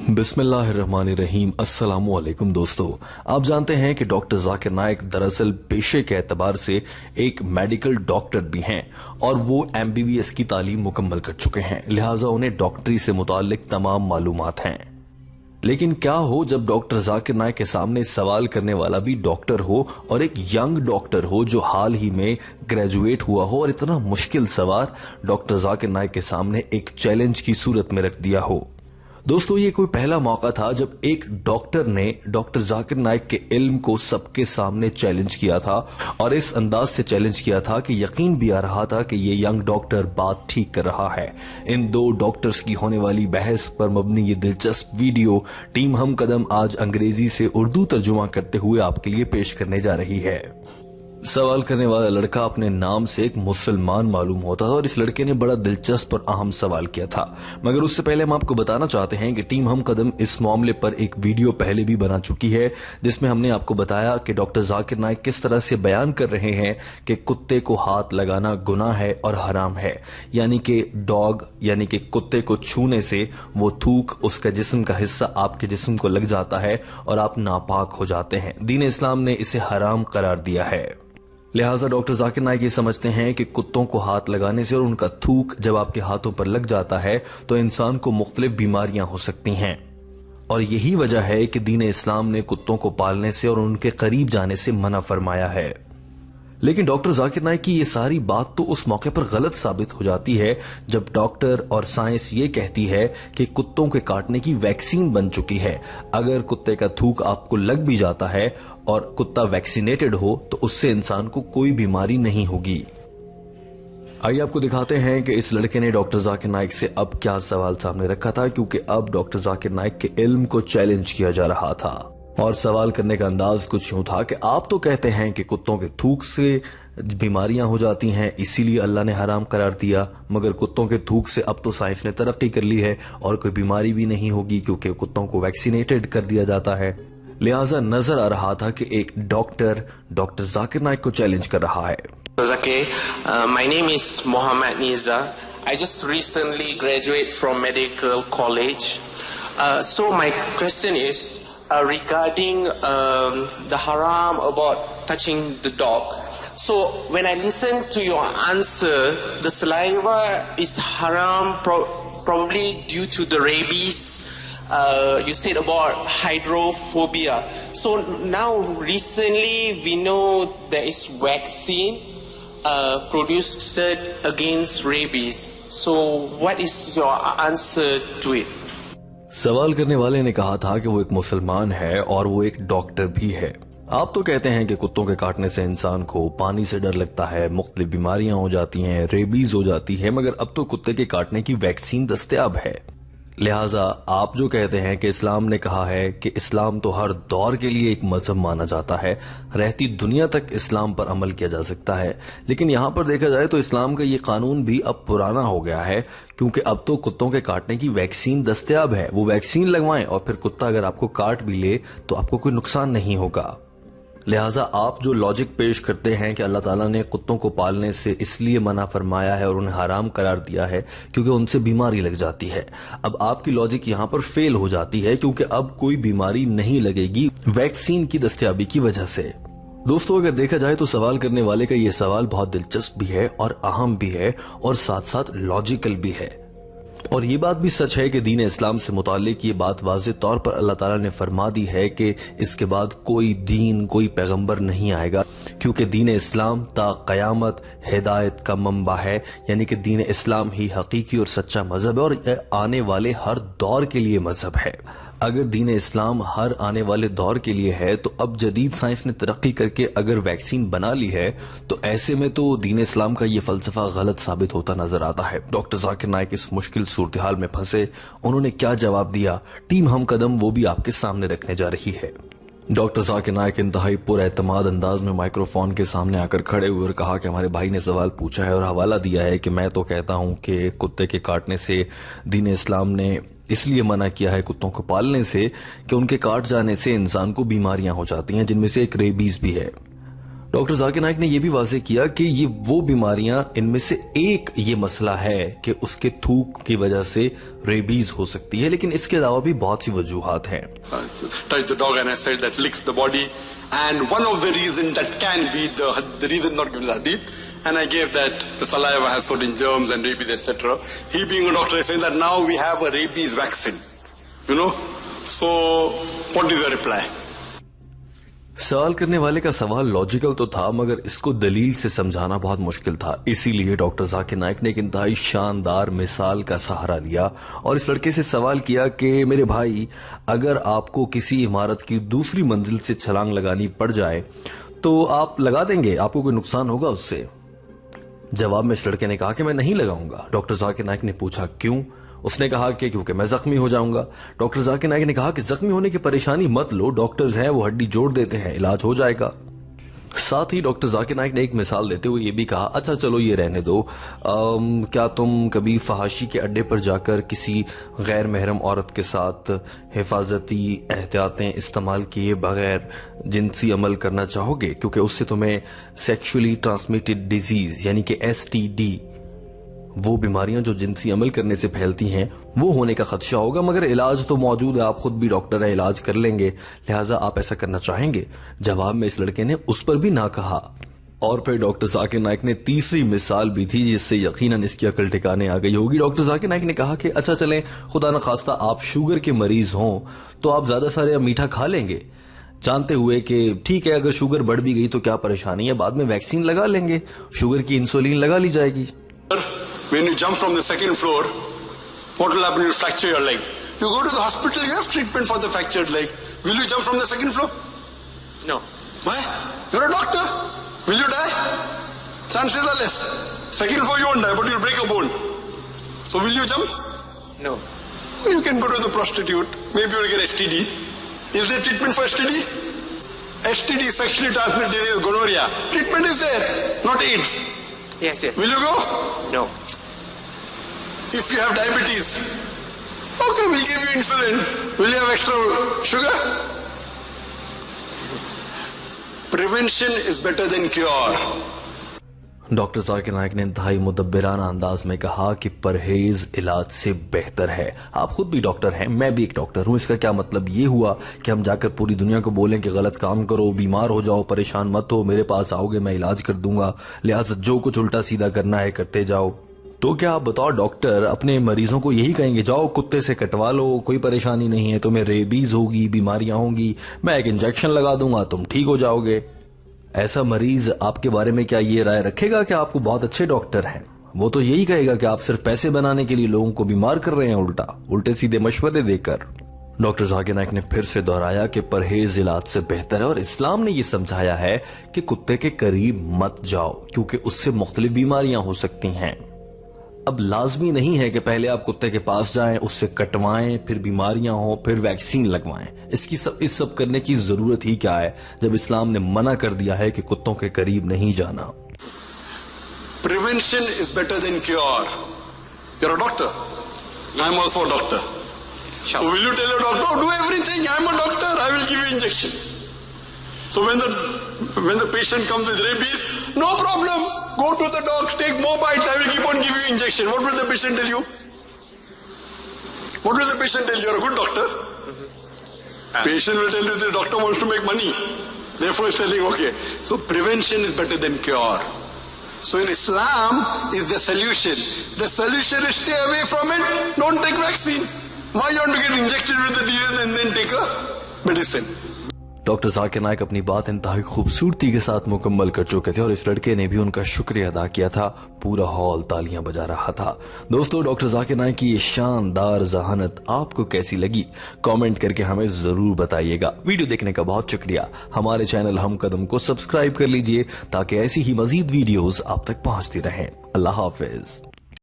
बिस्मिल्लाहिर्रहमानिर्रहीम। अस्सलामुअलैकुम दोस्तों, आप जानते हैं कि डॉक्टर जाकिर नाइक दरअसल पेशे के एतबार से एक मेडिकल डॉक्टर भी हैं और वो MBBS की तालीम मुकम्मल कर चुके हैं, लिहाजा उन्हें डॉक्टरी से मुताल्लिक तमाम मालूमात हैं। लेकिन क्या हो जब डॉक्टर जाकिर नाइक के सामने सवाल करने वाला भी डॉक्टर हो और एक यंग डॉक्टर हो जो हाल ही में ग्रेजुएट हुआ हो और इतना मुश्किल सवाल डॉक्टर जाकिर नाइक के सामने एक चैलेंज की सूरत में रख दिया हो। दोस्तों, ये कोई पहला मौका था जब एक डॉक्टर ने डॉक्टर जाकिर नाइक के इल्म को सबके सामने चैलेंज किया था और इस अंदाज से चैलेंज किया था कि यकीन भी आ रहा था कि ये यंग डॉक्टर बात ठीक कर रहा है। इन दो डॉक्टर्स की होने वाली बहस पर मबनी ये दिलचस्प वीडियो टीम हम कदम आज अंग्रेजी से उर्दू तर्जुमा करते हुए आपके लिए पेश करने जा रही है। सवाल करने वाला लड़का अपने नाम से एक मुसलमान मालूम होता था और इस लड़के ने बड़ा दिलचस्प और अहम सवाल किया था। मगर उससे पहले हम आपको बताना चाहते हैं कि टीम हम कदम इस मामले पर एक वीडियो पहले भी बना चुकी है जिसमें हमने आपको बताया कि डॉक्टर जाकिर नाइक किस तरह से बयान कर रहे हैं कि कुत्ते को हाथ लगाना गुनाह है और हराम है, यानी कि डॉग यानी कि कुत्ते को छूने से वो थूक उसका जिस्म का हिस्सा आपके जिस्म को लग जाता है और आप नापाक हो जाते हैं। दीन इस्लाम ने इसे हराम करार दिया है। लिहाजा डॉक्टर जाकिर नाइक ये समझते हैं कि कुत्तों को हाथ लगाने से और उनका थूक जब आपके हाथों पर लग जाता है तो इंसान को मुख्तलिफ बीमारियां हो सकती हैं और यही वजह है कि दीन इस्लाम ने कुत्तों को पालने से और उनके करीब जाने से मना फरमाया है। लेकिन डॉक्टर जाकिर नाइक की ये सारी बात तो उस मौके पर गलत साबित हो जाती है जब डॉक्टर और साइंस ये कहती है कि कुत्तों के काटने की वैक्सीन बन चुकी है। अगर कुत्ते का थूक आपको लग भी जाता है और कुत्ता वैक्सीनेटेड हो तो उससे इंसान को कोई बीमारी नहीं होगी। आइए आपको दिखाते हैं कि इस लड़के ने डॉक्टर जाकिर नाइक से अब क्या सवाल सामने रखा था, क्योंकि अब डॉक्टर जाकिर नाइक के इल्म को चैलेंज किया जा रहा था और सवाल करने का अंदाज कुछ यूं था कि आप तो कहते हैं कि कुत्तों के थूक से बीमारियां हो जाती हैं, इसीलिए अल्लाह ने हराम करार दिया, मगर कुत्तों के थूक से अब तो साइंस ने तरक्की कर ली है और कोई बीमारी भी नहीं होगी क्योंकि कुत्तों को वैक्सीनेटेड कर दिया जाता है। लिहाजा नजर आ रहा था कि एक डॉक्टर डॉक्टर जाकिर नाइक को चैलेंज कर रहा है। My name is Mohammad Niza. I just recently graduated from medical college. So my question is regarding the haram about touching the dog. So when I listen to your answer, the saliva is haram probably due to the rabies. You said about hydrophobia. So now recently we know there is vaccine produced against rabies. So what is your answer to it? सवाल करने वाले ने कहा था कि वो एक मुसलमान है और वो एक डॉक्टर भी है। आप तो कहते हैं कि कुत्तों के काटने से इंसान को पानी से डर लगता है, मुख्तलिफ बीमारियां हो जाती हैं, रेबीज हो जाती है, मगर अब तो कुत्ते के काटने की वैक्सीन दस्तयाब है। लिहाजा आप जो कहते हैं कि इस्लाम ने कहा है कि इस्लाम तो हर दौर के लिए एक मजहब माना जाता है, रहती दुनिया तक इस्लाम पर अमल किया जा सकता है, लेकिन यहाँ पर देखा जाए तो इस्लाम का ये कानून भी अब पुराना हो गया है, क्योंकि अब तो कुत्तों के काटने की वैक्सीन दस्तयाब है। वो वैक्सीन लगवाएं और फिर कुत्ता अगर आपको काट भी ले तो आपको कोई नुकसान नहीं होगा। लिहाजा आप जो लॉजिक पेश करते हैं कि अल्लाह ताला ने कुत्तों को पालने से इसलिए मना फरमाया है और उन्हें हराम करार दिया है क्योंकि उनसे बीमारी लग जाती है, अब आपकी लॉजिक यहां पर फेल हो जाती है क्योंकि अब कोई बीमारी नहीं लगेगी वैक्सीन की दस्तयाबी की वजह से। दोस्तों, अगर देखा जाए तो सवाल करने वाले का यह सवाल बहुत दिलचस्प भी है और अहम भी है और साथ साथ लॉजिकल भी है। और ये बात भी सच है कि दीन इस्लाम से मुतालिक ये बात वाज़ेह तौर पर अल्लाह ताला ने फरमा दी है कि इसके बाद कोई दीन कोई पैगंबर नहीं आएगा, क्योंकि दीन इस्लाम ता क़यामत हिदायत का मंबा है, यानी कि दीन इस्लाम ही हकीकी और सच्चा मजहब है और आने वाले हर दौर के लिए मजहब है। अगर दीन इस्लाम हर आने वाले दौर के लिए है तो अब जदीद साइंस ने तरक्की करके अगर वैक्सीन बना ली है तो ऐसे में तो दीन इस्लाम का ये फलसफा गलत साबित होता नजर आता है। डॉक्टर जाकिर नाइक इस मुश्किल सूरत हाल में फंसे, उन्होंने क्या जवाब दिया, टीम हम कदम वो भी आपके सामने रखने जा रही है। डॉक्टर जाकिर नाइक इंतहाई पुरएतमाद अंदाज में माइक्रोफोन के सामने आकर खड़े हुए और कहा कि हमारे भाई ने सवाल पूछा है और हवाला दिया है कि मैं तो कहता हूं कि कुत्ते के काटने से दीन इस्लाम ने इसलिए मना किया है कुत्तों को पालने से कि उनके काट जाने से इंसान को बीमारियां हो जाती हैं, जिनमें से एक रेबीज भी है। डॉक्टर जाकिर नाइक ने यह भी वाज़ेह किया कि ये वो बीमारियां, इनमें से एक ये मसला है कि उसके थूक की वजह से रेबीज हो सकती है, लेकिन इसके अलावा भी बहुत सी वजूहात हैं। Touch the dog and I said that licks the body, and one of the reason that can be the reason not given the hadith, and I gave that the saliva has certain germs and rabies, etc. He being a doctor is saying that now we have a rabies vaccine, So what is the reply? सवाल करने वाले का सवाल logical तो था, मगर इसको दलील से समझाना बहुत मुश्किल था। इसीलिए डॉक्टर जाकिर नाइक ने एक इंतहाई शानदार मिसाल का सहारा लिया और इस लड़के से सवाल किया कि मेरे भाई, अगर आपको किसी इमारत की दूसरी मंजिल से छलांग लगानी पड़ जाए तो आप लगा देंगे? आपको कोई नुकसान होगा उससे? जवाब में इस लड़के ने कहा कि मैं नहीं लगाऊंगा। डॉक्टर जाकिर नाइक ने पूछा क्यों? उसने कहा कि क्योंकि मैं जख्मी हो जाऊंगा। डॉक्टर जाकिर नाइक ने कहा कि जख्मी होने की परेशानी मत लो, डॉक्टर्स हैं वो हड्डी जोड़ देते हैं, इलाज हो जाएगा। साथ ही डॉक्टर जाकिर नाइक ने एक मिसाल देते हुए ये भी कहा, अच्छा चलो ये रहने दो, क्या तुम कभी फहाशी के अड्डे पर जाकर किसी गैर महरम औरत के साथ हिफाजती एहतियातें इस्तेमाल किए बगैर जिनसी अमल करना चाहोगे? क्योंकि उससे तुम्हें सेक्सुअली ट्रांसमिटेड डिजीज यानी कि STD, वो बीमारियां जो जिनसी अमल करने से फैलती हैं, वो होने का खदशा होगा, मगर इलाज तो मौजूद है, आप खुद भी डॉक्टर है, इलाज कर लेंगे, लिहाजा आप ऐसा करना चाहेंगे? जवाब में इस लड़के ने उस पर भी ना कहा। और फिर डॉक्टर जाकिर नाइक ने तीसरी मिसाल भी थी जिससे यकीनन इसकी अकल ठिकाने आ गई होगी। डॉक्टर जाकिर नाइक ने कहा कि अच्छा चलें, खुदा न खास्ता आप शुगर के मरीज हों तो आप ज्यादा सारे मीठा खा लेंगे, जानते हुए कि ठीक है अगर शुगर बढ़ भी गई तो क्या परेशानी है, बाद में वैक्सीन लगा लेंगे, शुगर की इंसुलिन लगा ली जाएगी। When you jump from the second floor, what will happen? You fracture your leg. You go to the hospital, you have treatment for the fractured leg. Will you jump from the second floor? No. Why? You're a doctor. Will you die? Chances are less. Second floor you won't die, but you'll break a bone. So will you jump? No. You can go to the prostitute. Maybe you'll get STD. Is there treatment for STD? STD, sexually transmitted disease, gonorrhea. Treatment is there, not AIDS. Yes. Will you go? No. If you have diabetes, okay, we'll give you insulin. Will you have extra sugar? Prevention is better than cure. Doctor Zakir Naik ने इंतहाई मुदब्बिराना अंदाज में कहा कि परहेज इलाज से बेहतर है। आप खुद भी डॉक्टर हैं, मैं भी एक डॉक्टर हूं। इसका क्या मतलब ये हुआ कि हम जाकर पूरी दुनिया को बोलें कि गलत काम करो, बीमार हो जाओ, परेशान मत हो, मेरे पास आओगे मैं इलाज कर दूंगा, लिहाजा जो कुछ उल्टा सीधा करना है करते जाओ? तो क्या आप बताओ डॉक्टर अपने मरीजों को यही कहेंगे जाओ कुत्ते से कटवा लो, कोई परेशानी नहीं है, तुम्हें रेबीज होगी, बीमारियां होंगी, मैं एक इंजेक्शन लगा दूंगा, तुम ठीक हो जाओगे? ऐसा मरीज आपके बारे में क्या ये राय रखेगा कि आपको बहुत अच्छे डॉक्टर हैं? वो तो यही कहेगा कि आप सिर्फ पैसे बनाने के लिए लोगों को बीमार कर रहे हैं, उल्टे सीधे मशवरे देकर। डॉक्टर जाकिर नाइक ने फिर से दोहराया कि परहेज इलाज से बेहतर है और इस्लाम ने यह समझाया है कि कुत्ते के करीब मत जाओ क्योंकि उससे मुख्तलिफ बीमारियां हो सकती हैं। अब लाजमी नहीं है कि पहले आप कुत्ते के पास जाएं, उससे कटवाएं, फिर बीमारियां हो, फिर वैक्सीन लगवाएं। इस सब करने की जरूरत ही क्या है जब इस्लाम ने मना कर दिया है कि कुत्तों के करीब नहीं जाना। Prevention is better than cure. You're a doctor. I'm also a doctor. Sure. So will you tell your doctor, oh, do everything, I'm a doctor, I will give you injection. So when the patient comes with rabies, no problem, go to the dogs, take more bites, I will keep on giving you injection. What will the patient tell you? What will the patient tell you? You're a good doctor. Patient will tell you the doctor wants to make money. Therefore he's telling, okay. So prevention is better than cure. So in Islam is the solution. The solution is stay away from it, don't take vaccine. Why you want to get injected with the disease and then take a medicine? Doctor Zakir Naik अपनी बात इंतहाई खूबसूरती के साथ मुकम्मल कर चुके थे और इस लड़के ने भी उनका शुक्रिया अदा किया था। पूरा हॉल तालियां बजा रहा था। दोस्तों, डॉक्टर जाकिर नाइक की ये शानदार जहानत आपको कैसी लगी कमेंट करके हमें जरूर बताइएगा। वीडियो देखने का बहुत शुक्रिया। हमारे चैनल हम कदम को सब्सक्राइब कर लीजिए ताकि ऐसी ही मजीद वीडियोस आप तक पहुंचती रहें। अल्लाह हाफिज।